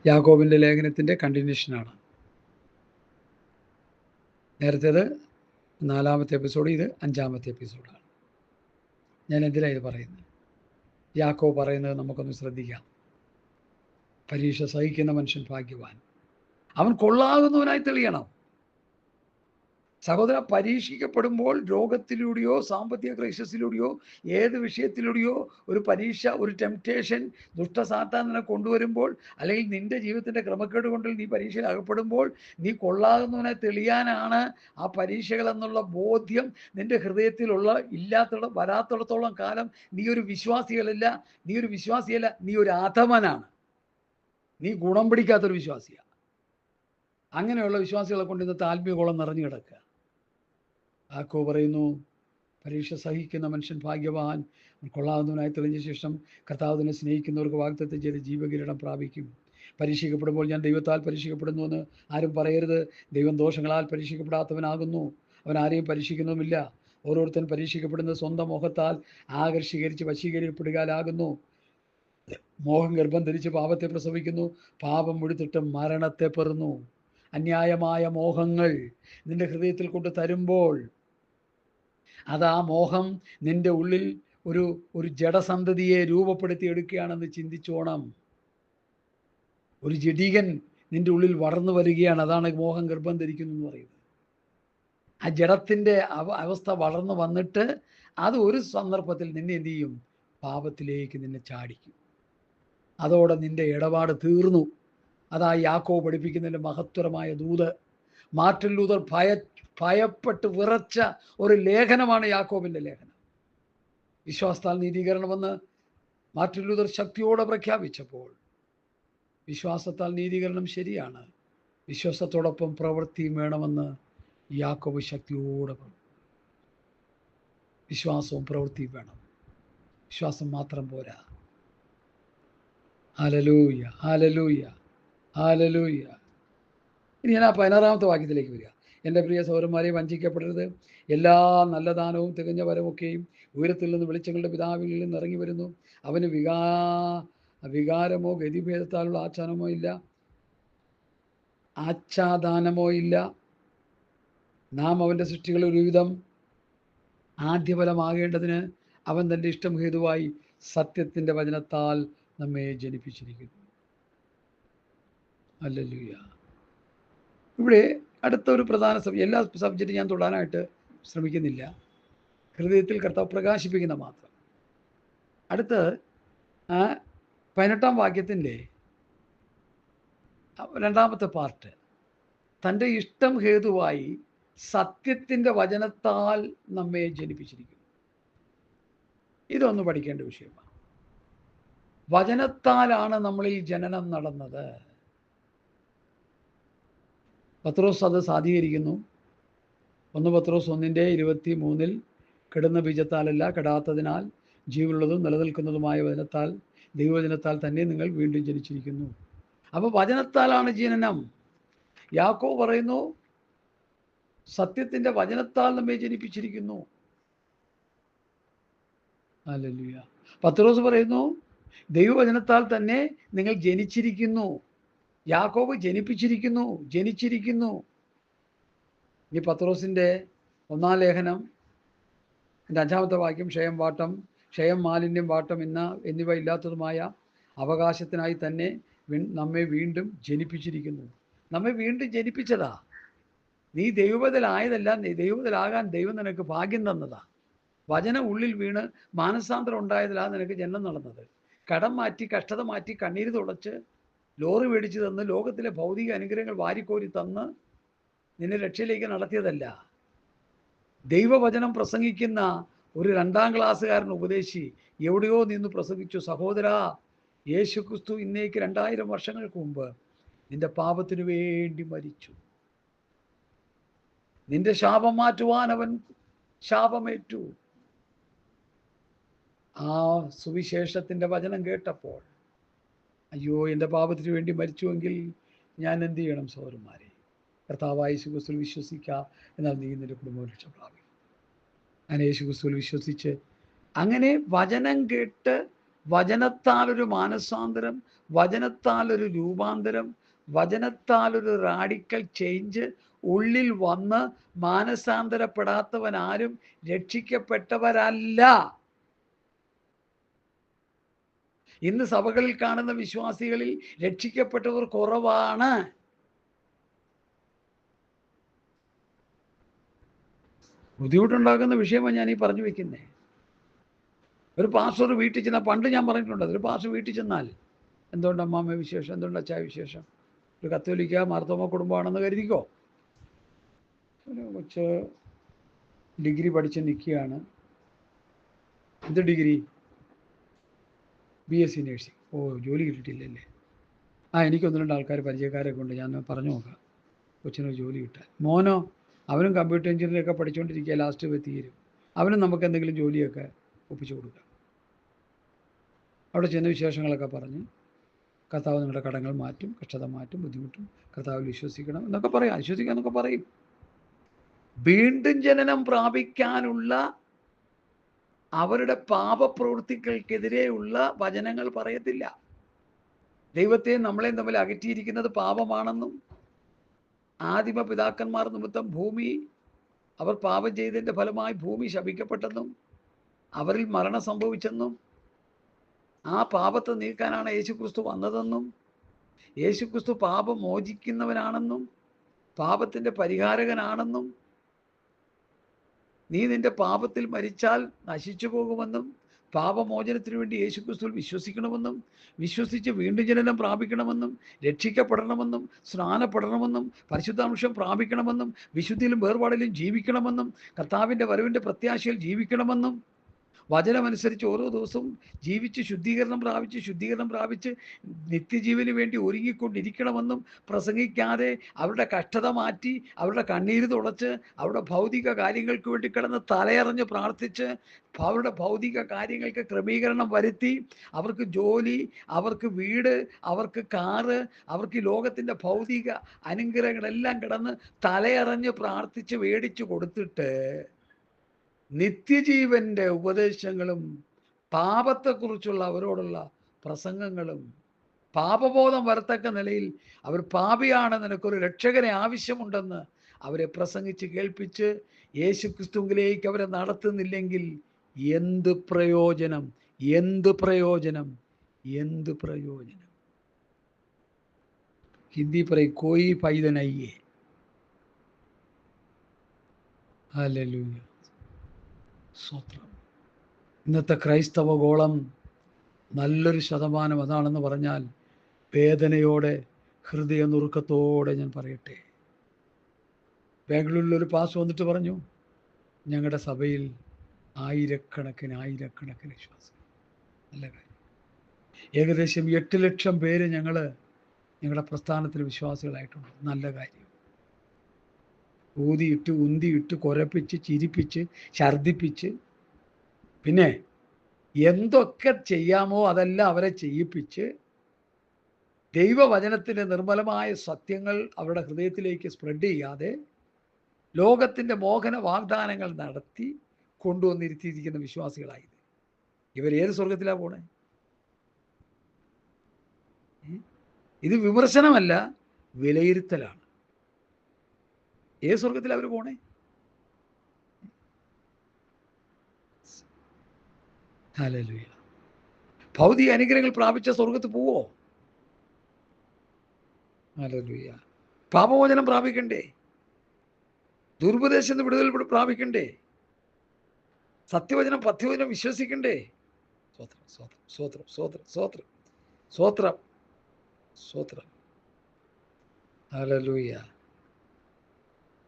യാക്കോബിൻ്റെ ലേഖനത്തിൻ്റെ കണ്ടിന്യൂഷനാണ്. നേരത്തേത് 4-ാമത്തെ എപ്പിസോഡ്, ഇത് 5-ാമത്തെ എപ്പിസോഡാണ്. ഞാൻ എന്തിനാണ് ഇത് പറയുന്നത്? യാക്കോബ് പറയുന്നത് നമുക്കൊന്ന് ശ്രദ്ധിക്കാം. പരീക്ഷ സഹിക്കുന്ന മനുഷ്യൻ ഭാഗ്യവാൻ, അവൻ കൊള്ളാകുന്നവനായി തെളിയണം. സഹോദര, പരീക്ഷിക്കപ്പെടുമ്പോൾ രോഗത്തിലൂടെയോ സാമ്പത്തിക ക്രൈസിസിലൂടെയോ ഏത് വിഷയത്തിലൂടെയോ ഒരു പരീക്ഷ, ഒരു ടെംപ്റ്റേഷൻ, ദുഷ്ടസാത്താൻ നിന്നെ കൊണ്ടുവരുമ്പോൾ, അല്ലെങ്കിൽ നിന്റെ ജീവിതത്തിൻ്റെ ക്രമക്കേട് കൊണ്ട് നീ പരീക്ഷയിൽ അകപ്പെടുമ്പോൾ, നീ കൊള്ളാകുന്നവനെ തെളിയാനാണ് ആ പരീക്ഷകൾ എന്നുള്ള ബോധ്യം നിന്റെ ഹൃദയത്തിലുള്ള വരാത്തിടത്തോളം കാലം നീ ഒരു വിശ്വാസിയല്ല, നീ ഒരു അധമനാണ്, നീ ഗുണം പിടിക്കാത്തൊരു വിശ്വാസിയാണ്. അങ്ങനെയുള്ള വിശ്വാസികളെ കൊണ്ട് ഇന്നത്തെ ആത്മീയകോളം നിറഞ്ഞു കിടക്കുക. യാക്കോബ് പറയുന്നു, പരീക്ഷ സഹിക്കുന്ന മനുഷ്യൻ ഭാഗ്യവാൻ, കൊള്ളാവുന്നവനായി തെളിഞ്ഞ ശേഷം കർത്താവിനെ സ്നേഹിക്കുന്നവർക്ക് വാഗ്ദത്തം ചെയ്ത് ജീവകിരീടം പ്രാപിക്കും. പരീക്ഷിക്കപ്പെടുമ്പോൾ ഞാൻ ദൈവത്താൽ പരീക്ഷിക്കപ്പെടുന്നുവെന്ന് ആരും പറയരുത്. ദൈവം ദോഷങ്ങളാൽ പരീക്ഷിക്കപ്പെടാത്തവനാകുന്നു, അവൻ ആരെയും പരീക്ഷിക്കുന്നതുമില്ല. ഓരോരുത്തരും പരീക്ഷിക്കപ്പെടുന്നത് സ്വന്തം മോഹത്താൽ ആകർഷീകരിച്ച് വശീകരിക്കപ്പെടുകയാലാകുന്നു. മോഹം ഗർഭം ധരിച്ച് പാപത്തെ പ്രസവിക്കുന്നു, പാപം മുഴുത്തിട്ട് മരണത്തെ പെറുന്നു. അന്യായമായ മോഹങ്ങൾ നിന്റെ ഹൃദയത്തിൽ കൊണ്ട് തരുമ്പോൾ അത് ആ മോഹം നിന്റെ ഉള്ളിൽ ഒരു ജഡസന്തതിയെ രൂപപ്പെടുത്തി എടുക്കുകയാണെന്ന് ചിന്തിച്ചോണം. ഒരു ജഡികൻ നിന്റെ ഉള്ളിൽ വളർന്നു വരികയാണ്. അതാണ് മോഹം ഗർഭം ധരിക്കുന്നു എന്ന് പറയുന്നത്. ആ ജഡത്തിൻ്റെ അവസ്ഥ വളർന്നു വന്നിട്ട് അത് ഒരു സന്ദർഭത്തിൽ നിന്നെ എന്ത് ചെയ്യും? പാപത്തിലേക്ക് നിന്നെ ചാടിക്കും. അതോടെ നിന്റെ ഇടപാട് തീർന്നു. അതാ യാക്കോബ് പഠിപ്പിക്കുന്നതിൻ്റെ മഹത്തരമായ ദൂത്. മാർട്ടിൻ ലൂതർ ഭയപ്പെട്ട് വിറച്ച ഒരു ലേഖനമാണ് യാക്കോബിൻ്റെ ലേഖനം. വിശ്വാസത്താൽ നീതീകരണമെന്ന് മാർട്ടിൻ ലൂതർ ശക്തിയോടെ പ്രഖ്യാപിച്ചപ്പോൾ, വിശ്വാസത്താൽ നീതീകരണം ശരിയാണ്, വിശ്വാസത്തോടൊപ്പം പ്രവൃത്തിയും വേണമെന്ന് യാക്കോബ് ശക്തിയോടെ പറഞ്ഞു. വിശ്വാസവും പ്രവൃത്തിയും വേണം, വിശ്വാസം മാത്രം പോരാ. Hallelujah, hallelujah, hallelujah. ഇനി ഞാൻ ആ 16-ാമത്തെ വാക്യത്തിലേക്ക് വരിക. എൻ്റെ പ്രിയ സഹോദരന്മാരെ, വഞ്ചിക്കപ്പെടരുത്. എല്ലാ നല്ല ദാനവും തികഞ്ഞ വരമൊക്കെയും ഉയരത്തിൽ നിന്ന് വെളിച്ചങ്ങളുടെ പിതാവിൽ നിന്ന് ഇറങ്ങി വരുന്നു. അവന് വികാരമോ ഗതിഭേദത്താലുള്ള ആച്ഛാദാനമോ ഇല്ല. നാം അവൻ്റെ സൃഷ്ടികളിൽ ഒരുവിധം ആദ്യഫലമാകേണ്ടതിന് അവൻ തൻ്റെ ഇഷ്ടം ഹേതുവായി സത്യത്തിൻ്റെ വചനത്താൽ നമ്മെ ജനിപ്പിച്ചിരിക്കുന്നു. ഹല്ലേലൂയ. ഇവിടെ അടുത്ത ഒരു പ്രധാന എല്ലാ സബ്ജക്റ്റ് ഞാൻ തൊടാനായിട്ട് ശ്രമിക്കുന്നില്ല, ഹൃദയത്തിൽ കർത്താവ് പ്രകാശിപ്പിക്കുന്ന മാത്രം. അടുത്ത് 18-ാം വാക്യത്തിൻ്റെ 2-ാമത്തെ പാർട്ട്, തൻ്റെ ഇഷ്ടം ഹേതുവായി സത്യത്തിൻ്റെ വചനത്താൽ നമ്മെ ജനിപ്പിച്ചിരിക്കുന്നു. ഇതൊന്ന് പഠിക്കേണ്ട വിഷയമാണ്. വചനത്താലാണ് നമ്മളിൽ ജനനം നടന്നത്. പത്രോസ് അത് സാധീകരിക്കുന്നു. 1 പത്രോസ് 1:23 കെടുന്ന ബീജത്താലല്ല, കെടാത്തതിനാൽ ജീവനുള്ളതും നിലനിൽക്കുന്നതുമായ വചനത്താൽ, ദൈവവചനത്താൽ തന്നെ നിങ്ങൾ വീണ്ടും ജനിച്ചിരിക്കുന്നു. അപ്പോൾ വചനത്താലാണ് ജനനം. യാക്കോബ് പറയുന്നു, സത്യത്തിൻ്റെ വചനത്താൽ നമ്മെ ജനിപ്പിച്ചിരിക്കുന്നു. ഹല്ലേലൂയ. പത്രോസ് പറയുന്നു, ദൈവവചനത്താൽ തന്നെ നിങ്ങൾ ജനിച്ചിരിക്കുന്നു. യാക്കോബ് ജനിച്ചിരിക്കുന്നു. ഈ പത്രോസിൻ്റെ 1-ാം ലേഖനം 5-ാമത്തെ വാക്യം, ക്ഷയം, മാലിന്യം, വാട്ടം എന്നിവ ഇല്ലാത്തതുമായ അവകാശത്തിനായി തന്നെ നമ്മെ വീണ്ടും ജനിപ്പിച്ചിരിക്കുന്നു. നമ്മെ വീണ്ടും ജനിപ്പിച്ചതാ. നീ ദൈവത്തിലായതല്ല, ദൈവത്തിലാകാൻ ദൈവം നിനക്ക് ഭാഗ്യം തന്നതാ. വചനം ഉള്ളിൽ വീണ് മാനസാന്തരം ഉണ്ടായതിലാ നിനക്ക് ജന്മം നടന്നത്. കടം മാറ്റി, കഷ്ടത മാറ്റി, കണ്ണീര് തുടച്ച്, ലോറി മേടിച്ച് തന്ന്, ലോകത്തിലെ ഭൗതിക അനുഗ്രഹങ്ങൾ വാരിക്കോരി തന്ന് നിന്നെ രക്ഷയിലേക്ക് നടത്തിയതല്ല. ദൈവവചനം പ്രസംഗിക്കുന്ന ഒരു 2-ാം ക്ലാസ്സുകാരൻ ഉപദേശി എവിടെയോ നിന്ന് പ്രസംഗിച്ചു, സഹോദരാ, യേശുക്രിസ്തു ഇന്നേക്ക് 2000 വർഷങ്ങൾക്ക് മുമ്പ് നിന്റെ പാപത്തിനു വേണ്ടി മരിച്ചു. നിന്റെ ശാപം മാറ്റുവാൻ അവൻ ശാപമേറ്റു. ആ സുവിശേഷത്തിൻ്റെ വചനം കേട്ടപ്പോൾ, അയ്യോ, എൻ്റെ പാപത്തിന് വേണ്ടി മരിച്ചുവെങ്കിൽ ഞാൻ എന്ത് ചെയ്യണം? സഹോദരന്മാരെ, കർത്താവായ യേശുക്രിസ്തുവിൽ വിശ്വസിക്കുക, എന്നാൽ നീ നിന്റെ കുടുംബം രക്ഷ പ്രാപിക്കും. അങ്ങനെ യേശുക്രിസ്തുവിൽ വിശ്വസിച്ച്, അങ്ങനെ വചനം കേട്ട് വചനത്താലൊരു മാനസാന്തരം, വചനത്താൽ ഒരു രൂപാന്തരം, വചനത്താൽ ഒരു റാഡിക്കൽ ചേഞ്ച് ഉള്ളിൽ വന്ന് മാനസാന്തരപ്പെടാത്തവൻ ആരും രക്ഷിക്കപ്പെട്ടവരല്ല. ഇന്ന് സഭകളിൽ കാണുന്ന വിശ്വാസികളിൽ രക്ഷിക്കപ്പെട്ടവർ കുറവാണ്. ബുദ്ധിമുട്ടുണ്ടാക്കുന്ന വിഷയമാണ് ഞാൻ ഈ പറഞ്ഞു വെക്കുന്നത്. ഒരു പാസ്റ്റർ വീട്ടിൽ ചെന്നാൽ, പണ്ട് ഞാൻ പറഞ്ഞിട്ടുണ്ട്, ഒരു പാസ്റ്റർ വീട്ടിൽ ചെന്നാൽ എന്തുകൊണ്ട് അമ്മാമ്മ വിശേഷം, എന്തുകൊണ്ട് അച്ചായ വിശേഷം, ഒരു കത്തോലിക്ക മാർത്തോമ കുടുംബമാണെന്ന് കരുതിക്കോ. ഒരു കൊച്ച് ഡിഗ്രി പഠിച്ച് നിൽക്കുകയാണ്. എന്ത് ഡിഗ്രി? BSc nursing. ഓ, ജോലി കിട്ടിയിട്ടില്ലല്ലേ? എനിക്കൊന്ന് രണ്ട് ആൾക്കാർ പരിചയക്കാരൊക്കെ ഉണ്ട്, ഞാൻ പറഞ്ഞു നോക്കാം കൊച്ചിനൊരു ജോലി കിട്ടാൻ. മോനോ? അവനും കമ്പ്യൂട്ടർ എഞ്ചിനീയറിംഗൊക്കെ പഠിച്ചുകൊണ്ടിരിക്കുക, ലാസ്റ്റ് തീരും. അവനും നമുക്ക് എന്തെങ്കിലും ജോലിയൊക്കെ ഒപ്പിച്ചു കൊടുക്കാം. അവിടെ ചെന്ന വിശേഷങ്ങളൊക്കെ പറഞ്ഞ്, കർത്താവ് നിങ്ങളുടെ കടങ്ങൾ മാറ്റും, കഷ്ടത മാറ്റും, ബുദ്ധിമുട്ടും, കർത്താവിൽ വിശ്വസിക്കണം എന്നൊക്കെ പറയാം, വിശ്വസിക്കുക എന്നൊക്കെ പറയും. വീണ്ടും ജനനം പ്രാപിക്കാനുള്ള അവരുടെ പാപപ്രവൃത്തികൾക്കെതിരെയുള്ള വചനങ്ങൾ പറയത്തില്ല. ദൈവത്തെ നമ്മളെയും തമ്മിൽ അകറ്റിയിരിക്കുന്നത് പാപമാണെന്നും, ആദിമ പിതാക്കന്മാർ നിമിത്തം ഭൂമി, അവർ പാപം ചെയ്തതിൻ്റെ ഫലമായി ഭൂമി ശപിക്കപ്പെട്ടെന്നും, അവരിൽ മരണം സംഭവിച്ചെന്നും, ആ പാപത്തെ നീക്കാനാണ് യേശുക്രിസ്തു വന്നതെന്നും, യേശുക്രിസ്തു പാപം മോചിക്കുന്നവനാണെന്നും, പാപത്തിൻ്റെ പരിഹാരകനാണെന്നും, നീ നിന്റെ പാപത്തിൽ മരിച്ചാൽ നശിച്ചു പോകുമെന്നും, പാപമോചനത്തിനു വേണ്ടി യേശുക്രിസ്തുവിൽ വിശ്വസിക്കണമെന്നും, വിശ്വസിച്ച് വീണ്ടും ജനനം പ്രാപിക്കണമെന്നും, രക്ഷിക്കപ്പെടണമെന്നും, സ്നാനപ്പെടണമെന്നും, പരിശുദ്ധാംശം പ്രാപിക്കണമെന്നും, വിശുദ്ധിയിലും വേർപാടിലും ജീവിക്കണമെന്നും, കർത്താവിൻ്റെ വരവിൻ്റെ പ്രത്യാശയിൽ ജീവിക്കണമെന്നും, വചനമനുസരിച്ച് ഓരോ ദിവസവും ജീവിച്ച് ശുദ്ധീകരണം പ്രാപിച്ച് നിത്യജീവന് വേണ്ടി ഒരുങ്ങിക്കൊണ്ടിരിക്കണമെന്നും പ്രസംഗിക്കാതെ അവരുടെ കഷ്ടത മാറ്റി, അവരുടെ കണ്ണീര് തുടച്ച്, അവരുടെ ഭൗതിക കാര്യങ്ങൾക്ക് വേണ്ടി കിടന്ന് തലയറിഞ്ഞ് പ്രാർത്ഥിച്ച്, അവരുടെ ഭൗതിക കാര്യങ്ങൾക്ക് ക്രമീകരണം വരുത്തി, അവർക്ക് ജോലി, അവർക്ക് വീട്, അവർക്ക് കാറ്, അവർക്ക് ലോകത്തിൻ്റെ ഭൗതിക അനുഗ്രഹങ്ങളെല്ലാം കിടന്ന് തലയറിഞ്ഞ് പ്രാർത്ഥിച്ച് മേടിച്ചു കൊടുത്തിട്ട് നിത്യജീവന്റെ ഉപദേശങ്ങളും പാപത്തെക്കുറിച്ചുള്ള അവരോടുള്ള പ്രസംഗങ്ങളും പാപബോധം വരത്തക്ക നിലയിൽ അവർ പാപിയാണ്, നിനക്കൊരു രക്ഷകനെ ആവശ്യമുണ്ടെന്ന് അവരെ പ്രസംഗിച്ച് കേൾപ്പിച്ച് യേശുക്രിസ്തുവിലേക്ക് അവരെ നടത്തുന്നില്ലെങ്കിൽ എന്ത് പ്രയോജനം? എന്ത് പ്രയോജനം? എന്ത് പ്രയോജനം? ഹിന്ദി പറയും, കോയി പൈതനയ്യേ. ഹല്ലേലൂയ. സ്വത്രം. ഇന്നത്തെ ക്രൈസ്തവ ഗോളം നല്ലൊരു ശതമാനം അതാണെന്ന് പറഞ്ഞാൽ വേദനയോടെ, ഹൃദയ നുറുക്കത്തോടെ ഞാൻ പറയട്ടെ. ബാംഗ്ലൂരിലൊരു പാസ് വന്നിട്ട് പറഞ്ഞു, ഞങ്ങളുടെ സഭയിൽ ആയിരക്കണക്കിന് വിശ്വാസം. നല്ല കാര്യം. ഏകദേശം 8 ലക്ഷം പേര് ഞങ്ങളുടെ പ്രസ്ഥാനത്തിൽ വിശ്വാസികളായിട്ടുണ്ട്. നല്ല കാര്യം. ഊതിയിട്ട്, ഉന്തിയിട്ട്, കുരപ്പിച്ച്, ചിരിപ്പിച്ച്, ഛർദിപ്പിച്ച്, പിന്നെ എന്തൊക്കെ ചെയ്യാമോ അതെല്ലാം അവരെ ചെയ്യിപ്പിച്ച് ദൈവവചനത്തിൻ്റെ നിർമ്മലമായ സത്യങ്ങൾ അവരുടെ ഹൃദയത്തിലേക്ക് സ്പ്രെഡ് ചെയ്യാതെ ലോകത്തിൻ്റെ മോഹന വാഗ്ദാനങ്ങൾ നടത്തി കൊണ്ടുവന്നിരുത്തിയിരിക്കുന്ന വിശ്വാസികളായത്. ഇവരേത് സ്വർഗത്തിലാണ് പോണേ? ഇത് വിമർശനമല്ല, വിലയിരുത്തലാണ്. ഏത് സ്വർഗത്തിൽ അവർ പോണേ? ഹല്ലേലൂയ. ഭൗതിക അനുഗ്രഹങ്ങൾ പ്രാപിച്ച സ്വർഗത്ത് പോവോ? ഹല്ലേലൂയ. പാപമോചനം പ്രാപിക്കണ്ടേ? ദുർപദേശത്തിന് വിടുതൽ പ്രാപിക്കണ്ടേ? സത്യവചനം പഥ്യവചനം വിശ്വസിക്കണ്ടേ? സ്വത്രം സ്വത്രം സ്വത്രം സ്വത്രം സ്വത്രം സ്വത്രം സ്വത്രം. ഹല്ലേലൂയ.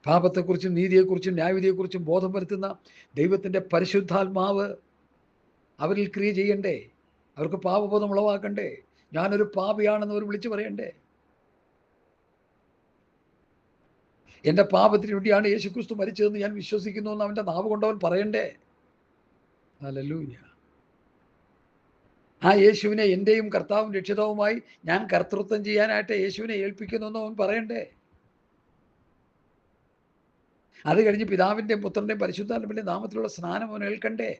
പാപത്തെക്കുറിച്ചും നീതിയെക്കുറിച്ചും ന്യായവിധിയെക്കുറിച്ചും ബോധം വരുത്തുന്ന ദൈവത്തിൻ്റെ പരിശുദ്ധാത്മാവ് അവരിൽ ക്രിയ ചെയ്യണ്ടേ? അവർക്ക് പാപബോധം ഉളവാക്കണ്ടേ? ഞാനൊരു പാപിയാണെന്ന് അവർ വിളിച്ചു പറയണ്ടേ? എൻ്റെ പാപത്തിന് വേണ്ടിയാണ് യേശുക്രിസ്തു മരിച്ചതെന്ന് ഞാൻ വിശ്വസിക്കുന്നു എന്ന് അവൻ്റെ നാവ് കൊണ്ടവൻ പറയണ്ടേ? ഹല്ലേലൂയ. ആ യേശുവിനെ എൻ്റെയും കർത്താവും രക്ഷിതാവുമായി ഞാൻ കർത്തൃത്വം ചെയ്യാനായിട്ട് യേശുവിനെ ഏൽപ്പിക്കുന്നു എന്ന് അവൻ പറയണ്ടേ? അത് കഴിഞ്ഞ് പിതാവിൻ്റെയും പുത്രൻ്റെയും പരിശുദ്ധാത്മാവിൻ്റെയും നാമത്തിലുള്ള സ്നാനം അവൻ ഏൽക്കണ്ടേ?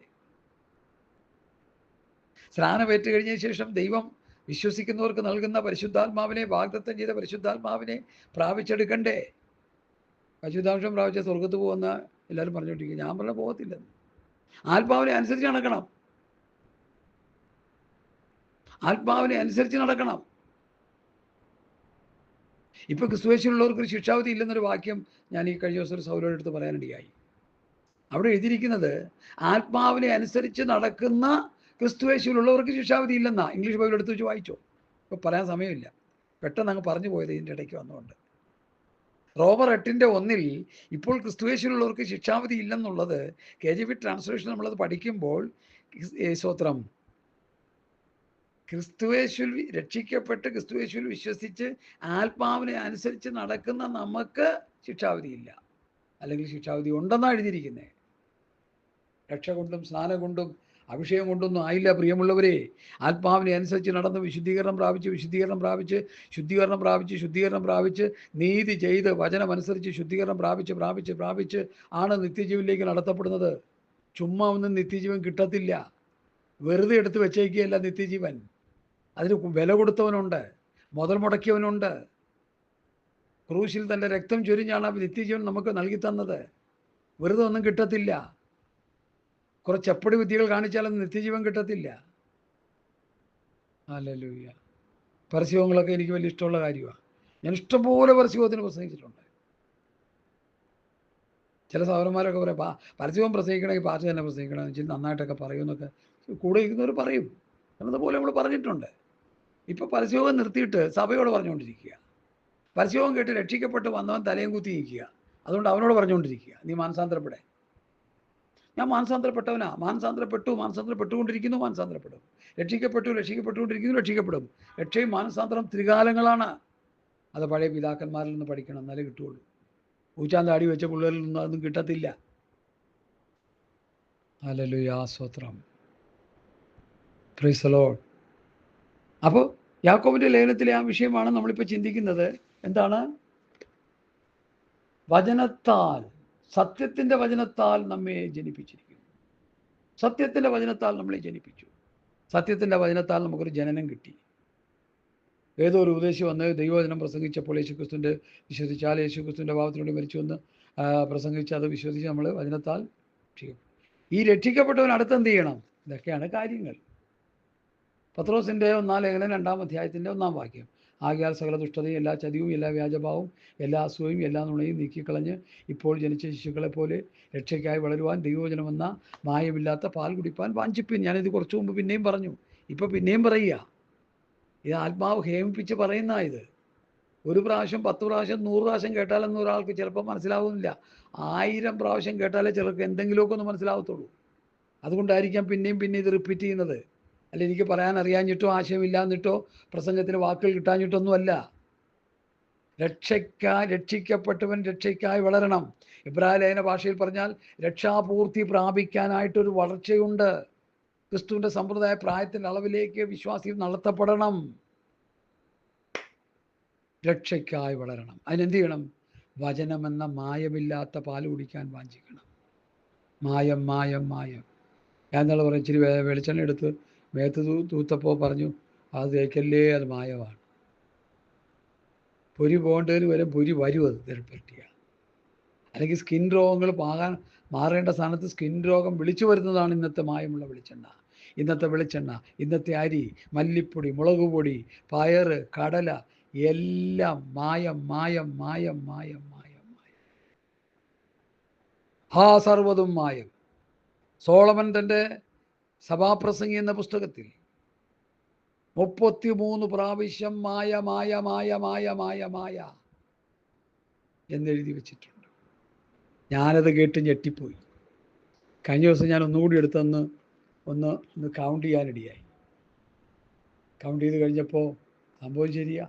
സ്നാനമേറ്റ് കഴിഞ്ഞ ശേഷം ദൈവം വിശ്വസിക്കുന്നവർക്ക് നൽകുന്ന പരിശുദ്ധാത്മാവിനെ, വാഗ്ദത്തം ചെയ്ത പരിശുദ്ധാത്മാവിനെ പ്രാപിച്ചെടുക്കണ്ടേ? പരിശുദ്ധാംശം പ്രാപിച്ച സ്വർഗത്ത് പോകുന്ന എല്ലാവരും പറഞ്ഞുകൊണ്ടിരിക്കും. ഞാൻ പറഞ്ഞ പോകത്തില്ലെന്ന്. ആത്മാവിനെ അനുസരിച്ച് നടക്കണം. ആത്മാവിനെ അനുസരിച്ച് നടക്കണം. ഇപ്പൊ ക്രിസ്തുവേശുള്ളവർക്ക് ഒരു ശിക്ഷാവിധി ഇല്ലെന്നൊരു വാക്യം ഞാൻ ഈ കഴിഞ്ഞ ദിവസം ഒരു സൗരോടെ അടുത്ത് പറയാനിടയായി. അവിടെ എഴുതിയിരിക്കുന്നത് ആത്മാവിനെ അനുസരിച്ച് നടക്കുന്ന ക്രിസ്തുവേശുള്ളവർക്ക് ശിക്ഷാവിധി ഇല്ലെന്നാ. ഇംഗ്ലീഷ് ബൈബിൾ എടുത്ത് വെച്ച് വായിച്ചോ. ഇപ്പൊ പറയാൻ സമയമില്ല, പെട്ടെന്ന് അങ്ങ് പറഞ്ഞു പോയത് ഇതിൻ്റെ ഇടയ്ക്ക് വന്നുകൊണ്ട്. റോമർ 8:1 ഇപ്പോൾ ക്രിസ്തുവേശുള്ളവർക്ക് ശിക്ഷാവിധി ഇല്ലെന്നുള്ളത് KJV ട്രാൻസ്ലേഷൻ നമ്മളത് പഠിക്കുമ്പോൾ സ്തോത്രം, ക്രിസ്തുവേശുവിൽ രക്ഷിക്കപ്പെട്ട് ക്രിസ്തുവേശുവിൽ വിശ്വസിച്ച് ആത്മാവിനെ അനുസരിച്ച് നടക്കുന്ന നമുക്ക് ശിക്ഷാവിധിയില്ല, അല്ലെങ്കിൽ ശിക്ഷാവിധി ഉണ്ടെന്നാണ് എഴുതിയിരിക്കുന്നത്. രക്ഷ കൊണ്ടും സ്നാനം കൊണ്ടും അഭിഷേകം കൊണ്ടൊന്നും ആയില്ല പ്രിയമുള്ളവരെ. ആത്മാവിനെ അനുസരിച്ച് നടന്ന് വിശുദ്ധീകരണം പ്രാപിച്ച് ശുദ്ധീകരണം പ്രാപിച്ച് നീതി ചെയ്ത് വചനമനുസരിച്ച് ശുദ്ധീകരണം പ്രാപിച്ച് ആണ് നിത്യജീവനിലേക്ക് നടത്തപ്പെടുന്നത്. ചുമ്മാ ഒന്നും നിത്യജീവൻ കിട്ടത്തില്ല. വെറുതെ എടുത്ത് വെച്ചേക്കുകയല്ല നിത്യജീവൻ. അതിന് വില കൊടുത്തവനുണ്ട്, മുതൽ മുടക്കിയവനുണ്ട്. ക്രൂശിൽ തൻ്റെ രക്തം ചൊരിഞ്ഞാണ് നിത്യജീവൻ നമുക്ക് നൽകി തന്നത്. വെറുതെ ഒന്നും കിട്ടത്തില്ല. കുറച്ച് ചപ്പടി വിദ്യകൾ കാണിച്ചാലൊന്നും നിത്യജീവൻ കിട്ടത്തില്ല. ഹല്ലേലൂയ. പരസ്യങ്ങളൊക്കെ എനിക്ക് വലിയ ഇഷ്ടമുള്ള കാര്യമാണ്. ഞാൻ ഇഷ്ടംപോലെ പരസ്യത്തിന് പ്രസംഗിച്ചിട്ടുണ്ട്. ചില സഹോദരന്മാരൊക്കെ പറയാം, പരസ്യവും പ്രസംഗിക്കണമെങ്കിൽ പാർട്ടി തന്നെ പ്രസംഗിക്കണം വെച്ചാൽ നന്നായിട്ടൊക്കെ പറയുമെന്നൊക്കെ കൂടെ ഇരിക്കുന്നവർ പറയും. എന്നതുപോലെ നമ്മൾ പറഞ്ഞിട്ടുണ്ട്. ഇപ്പം പരസ്യവും നിർത്തിയിട്ട് സഭയോട് പറഞ്ഞുകൊണ്ടിരിക്കുക. പരസ്യവും കേട്ട് രക്ഷിക്കപ്പെട്ട് വന്നവൻ തലയും കുത്തി നിൽക്കുക. അതുകൊണ്ട് അവനോട് പറഞ്ഞുകൊണ്ടിരിക്കുക, നീ മാനസാന്തരപ്പെടേ. ഞാൻ മാനസാന്തരപ്പെട്ടവനാ, മാനസാന്തരപ്പെട്ടുകൊണ്ടിരിക്കുന്നു, മാനസാന്തരപ്പെടും. രക്ഷിക്കപ്പെട്ടുകൊണ്ടിരിക്കുന്നു, രക്ഷിക്കപ്പെടും. രക്ഷയും മാനസാന്തരം ത്രികാലങ്ങളാണ്. അത് പഴയ പിതാക്കന്മാരിൽ നിന്ന് പഠിക്കണം, എന്നാലേ കിട്ടുകയുള്ളൂ. ഊച്ചാൻ താടി വെച്ച പിള്ളേരിൽ നിന്നും അതൊന്നും കിട്ടത്തില്ല. ഹല്ലേലൂയ, സ്തോത്രം, പ്രൈസ് ദി ലോർഡ്. അപ്പോൾ യാക്കോബിൻ്റെ ലേഖനത്തിലെ ആ വിഷയമാണ് നമ്മളിപ്പോൾ ചിന്തിക്കുന്നത്. എന്താണ്? വചനത്താൽ, സത്യത്തിൻ്റെ വചനത്താൽ നമ്മെ ജനിപ്പിച്ചിരിക്കുന്നു. സത്യത്തിൻ്റെ വചനത്താൽ നമ്മളെ ജനിപ്പിച്ചു. സത്യത്തിൻ്റെ വചനത്താൽ നമുക്കൊരു ജനനം കിട്ടി. ഏതോ ഒരു ഉപദേശി വന്ന് ദൈവവചനം പ്രസംഗിച്ചപ്പോൾ യേശുക്രിസ്തുവിൻ്റെ വിശ്വസിച്ചാൽ യേശുക്രിസ്തുവിൻ്റെ ഭാവത്തിലൂടെ മരിച്ചുവെന്ന് പ്രസംഗിച്ച് അത് വിശ്വസിച്ച് നമ്മൾ വചനത്താൽ രക്ഷിക്കപ്പെട്ടു. ഈ രക്ഷിക്കപ്പെട്ടവൻ അടുത്തെന്ത് ചെയ്യണം? ഇതൊക്കെയാണ് കാര്യങ്ങൾ. പത്രോസിൻ്റെ 1 ലേഖനം 2-ാം അധ്യായത്തിൻ്റെ 1-ാം വാക്യം. ആകയാൽ സകല ദുഷ്ടതയും എല്ലാ ചതിവും എല്ലാ വ്യാജഭാവവും എല്ലാ അസൂയയും എല്ലാ നുണയും നീക്കിക്കളഞ്ഞ് ഇപ്പോൾ ജനിച്ച ശിശുക്കളെ പോലെ രക്ഷയ്ക്കായി വളരുവാൻ ദൈവവചനമെന്ന മായമില്ലാത്ത പാൽ കുടിപ്പാൻ വാഞ്ചിപ്പിൻ. ഞാനിത് കുറച്ചു മുമ്പ് പിന്നെയും പറഞ്ഞു, ഇപ്പോൾ പിന്നെയും പറയുക. ഇത് ആത്മാവ് ഹേമിപ്പിച്ച് പറയുന്ന ഇത്. 1 പ്രാവശ്യം 10 പ്രാവശ്യം 100 പ്രാവശ്യം കേട്ടാലൊന്നും ഒരാൾക്ക് ചിലപ്പോൾ മനസ്സിലാവുന്നില്ല. 1000 പ്രാവശ്യം കേട്ടാലേ ചിലർക്ക് എന്തെങ്കിലുമൊക്കെ ഒന്ന് മനസ്സിലാവത്തുള്ളൂ. അതുകൊണ്ടായിരിക്കാം പിന്നെയും ഇത് റിപ്പീറ്റ് ചെയ്യുന്നത്. അല്ല എനിക്ക് പറയാൻ അറിയാഞ്ഞിട്ടോ ആശയമില്ലാന്നിട്ടോ പ്രസംഗത്തിന് വാക്കുകൾ കിട്ടാഞ്ഞിട്ടൊന്നുമല്ല. രക്ഷിക്കപ്പെട്ടവൻ രക്ഷയ്ക്കായി വളരണം. ഇബ്രായ ലേഖന ഭാഷയിൽ പറഞ്ഞാൽ രക്ഷാപൂർത്തി പ്രാപിക്കാനായിട്ടൊരു വളർച്ചയുണ്ട്. ക്രിസ്തുവിൻ്റെ സമ്പ്രദായ പ്രായത്തിൻ്റെ അളവിലേക്ക് വിശ്വാസികൾ നടത്തപ്പെടണം. രക്ഷയ്ക്കായി വളരണം. അതിനെന്ത് ചെയ്യണം? വചനമെന്ന മായമില്ലാത്ത പാൽ കുടിക്കാൻ വാഞ്ചിക്കണം. മായം ഞാൻ എന്നുള്ള പറയും, ഇച്ചിരി വെളിച്ചെണ്ണ എടുത്ത് മേത്ത് തൂത്തപ്പോൾ പറഞ്ഞു, അത് തേക്കല്ലേ, അത് മായമാണ്. പൊരി പോകേണ്ടതിന് വരെ പൊരി വരും. അത് തിരപ്പറ്റിയ അല്ലെങ്കിൽ സ്കിൻ രോഗങ്ങൾ മാറേണ്ട സ്ഥാനത്ത് സ്കിൻ രോഗം വിളിച്ചു വരുന്നതാണ് ഇന്നത്തെ മായമുള്ള വെളിച്ചെണ്ണ, ഇന്നത്തെ വെളിച്ചെണ്ണ, ഇന്നത്തെ അരി, മല്ലിപ്പൊടി, മുളക് പൊടി, പയറ്, കടല, എല്ലാം മായം. സർവ്വതും മായം. സോളമൻ തൻ്റെ സഭാപ്രസംഗി എന്ന പുസ്തകത്തിൽ 33 പ്രാവശ്യം മായ എന്നെഴുതി വെച്ചിട്ടുണ്ട്. ഞാനത് കേട്ട് ഞെട്ടിപ്പോയി. കഴിഞ്ഞ ദിവസം ഞാൻ ഒന്നുകൂടി എടുത്തൊന്ന് കൗണ്ട് ചെയ്യാനിടയായി. കൗണ്ട് ചെയ്ത് കഴിഞ്ഞപ്പോൾ സംഭവം ശരിയാ.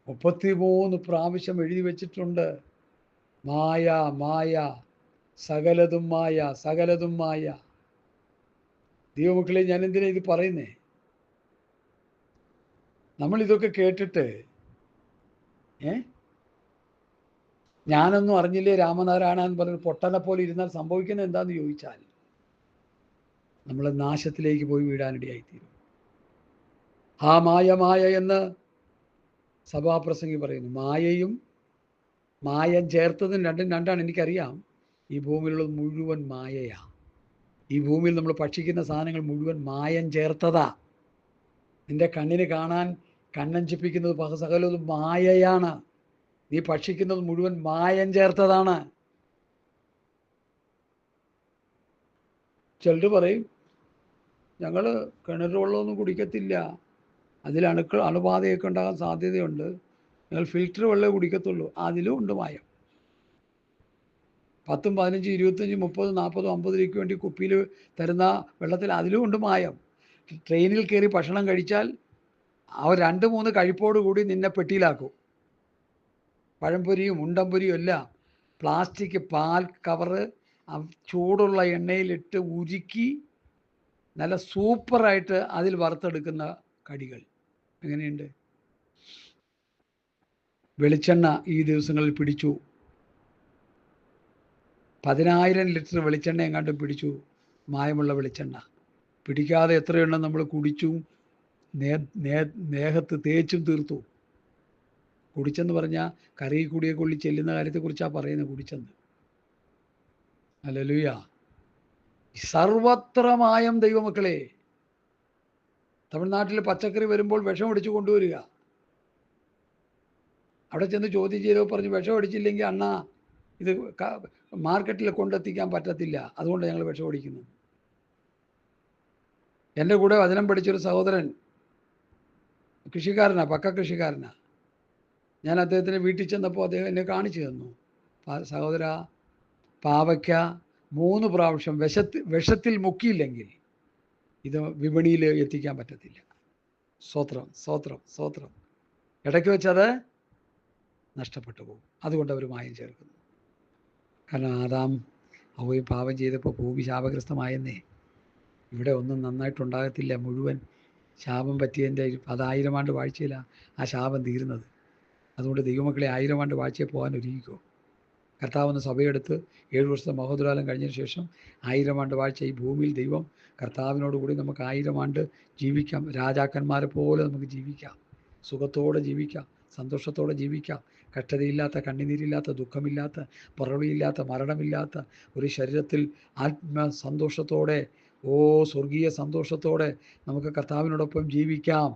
33 പ്രാവശ്യം എഴുതി വെച്ചിട്ടുണ്ട്. മായ, സകലതും മായ. ദൈവമക്കളെ, ഞാൻ എന്തിനാ ഇത് പറയുന്നേ? നമ്മളിതൊക്കെ കേട്ടിട്ട് ഞാനൊന്നും അറിഞ്ഞില്ലേ രാമനാരായണ എന്ന് പറഞ്ഞ് പൊട്ടനെ പോലെ ഇരുന്നാൽ സംഭവിക്കുന്നത് എന്താണെന്ന് ചോദിച്ചാൽ നമ്മൾ നാശത്തിലേക്ക് പോയി വീഴാനിടയായിത്തീരും. ആ മായ എന്ന് സഭാപ്രസംഗി പറയുന്നു. മായയും മായം ചേർത്തതും രണ്ടും രണ്ടാണ്. എനിക്കറിയാം. ഈ ഭൂമിയിലുള്ളത് മുഴുവൻ മായയാ. ഈ ഭൂമിയിൽ നമ്മൾ ഭക്ഷിക്കുന്ന സാധനങ്ങൾ മുഴുവൻ മായം ചേർത്തതാ. നിന്റെ കണ്ണിന് കാണാൻ കണ്ണഞ്ചിപ്പിക്കുന്നത് സകലതും മായയാണ്. നീ ഭക്ഷിക്കുന്നത് മുഴുവൻ മായം ചേർത്തതാണ്. ചിലർ പറയും, ഞങ്ങൾ കിണർ വെള്ളമൊന്നും കുടിക്കത്തില്ല, അതിൽ അണുബാധയൊക്കെ ഉണ്ടാകാൻ സാധ്യതയുണ്ട്, ഞങ്ങൾ ഫിൽറ്റർ വെള്ളമേ കുടിക്കത്തുള്ളൂ. അതിലും ഉണ്ട് മായം. 10, 15, 25, 30, 40, 50 രൂപയ്ക്ക് വേണ്ടി കുപ്പിയിൽ തരുന്ന വെള്ളത്തിൽ അതിലും ഉണ്ട് മായം. ട്രെയിനിൽ കയറി ഭക്ഷണം കഴിച്ചാൽ അവർ 2-3 കഴിപ്പോട് കൂടി നിന്നെ പെട്ടിയിലാക്കും. പഴംപൊരിയും ഉണ്ടംപൊരിയും എല്ലാം പ്ലാസ്റ്റിക് പാൽ കവറ് ചൂടുള്ള എണ്ണയിലിട്ട് ഉരുക്കി നല്ല സൂപ്പറായിട്ട് അതിൽ വറുത്തെടുക്കുന്ന കടികൾ. എങ്ങനെയുണ്ട്? വെളിച്ചെണ്ണ ഈ ദിവസങ്ങളിൽ പിടിച്ചു. 10,000 ലിറ്റർ വെളിച്ചെണ്ണ എങ്ങാണ്ടും പിടിച്ചു. മായമുള്ള വെളിച്ചെണ്ണ പിടിക്കാതെ എത്രയെണ്ണം നമ്മൾ കുടിച്ചും ദേഹത്ത് തേച്ചും തീർത്തു. കുടിച്ചെന്ന് പറഞ്ഞാൽ കറി കൂടിയെ കൊള്ളി ചെല്ലുന്ന കാര്യത്തെക്കുറിച്ചാണ് പറയുന്നത്. കുടിച്ചെന്ന്. ഹല്ലേലൂയ. സർവത്ര മായം ദൈവമക്കളെ. തമിഴ്നാട്ടിൽ പച്ചക്കറി വരുമ്പോൾ വിഷം അടിച്ചു കൊണ്ടുവരിക. അവിടെ ചെന്ന് ചോദ്യം ചെയ്തോ പറഞ്ഞു, വിഷം അടിച്ചില്ലെങ്കിൽ അണ്ണാ ഇത് മാർക്കറ്റിൽ കൊണ്ടെത്തിക്കാൻ പറ്റത്തില്ല, അതുകൊണ്ട് ഞങ്ങൾ വിഷം അടിക്കുന്നു. എൻ്റെ കൂടെ വചനം പഠിച്ചൊരു സഹോദരൻ കൃഷിക്കാരനാ, പക്ക കൃഷിക്കാരനാ. ഞാൻ അദ്ദേഹത്തിൻ്റെ വീട്ടിൽ ചെന്നപ്പോൾ അദ്ദേഹം എന്നെ കാണിച്ചു തന്നു. സഹോദര, പാവയ്ക്ക 3 പ്രാവശ്യം വിഷത്തിൽ മുക്കിയില്ലെങ്കിൽ ഇത് വിപണിയിൽ എത്തിക്കാൻ പറ്റത്തില്ല. സ്തോത്രം, സ്തോത്രം, സ്തോത്രം. ഇടയ്ക്ക് വെച്ചത് നഷ്ടപ്പെട്ടു പോകും. അതുകൊണ്ട് അവർ മായം ചേർക്കുന്നു. കാരണം ആദാം ഹവ്വയും പാപം ചെയ്തപ്പോൾ ഭൂമി ശാപഗ്രസ്തമായെന്നേ. ഇവിടെ ഒന്നും നന്നായിട്ടുണ്ടാകത്തില്ല. മുഴുവൻ ശാപം പറ്റിയതിൻ്റെ 10,000 ആണ്ട് വാഴ്ചയിലാണ് ആ ശാപം തീരുന്നത്. അതുകൊണ്ട് ദൈവമക്കളെ 1000 ആണ്ട് വാഴ്ചയിൽ പോകാൻ ഒരുങ്ങിക്കോ. കർത്താവെന്ന് സഭയെടുത്ത് 7 വർഷത്തെ മഹോദരാലം കഴിഞ്ഞതിന് ശേഷം 1000 ആണ്ട് വാഴ്ച ഈ ഭൂമിയിൽ ദൈവം കർത്താവിനോടുകൂടി നമുക്ക് 1000 ആണ്ട് ജീവിക്കാം. രാജാക്കന്മാരെ പോലെ നമുക്ക് ജീവിക്കാം. സുഖത്തോടെ ജീവിക്കാം, സന്തോഷത്തോടെ ജീവിക്കാം. കഷ്ടതയില്ലാത്ത, കണ്ണുനീരില്ലാത്ത, ദുഃഖമില്ലാത്ത, പുറവിയില്ലാത്ത, മരണമില്ലാത്ത ഒരു ശരീരത്തിൽ ആത്മസന്തോഷത്തോടെ, സ്വർഗീയ സന്തോഷത്തോടെ നമുക്ക് കർത്താവിനോടൊപ്പം ജീവിക്കാം.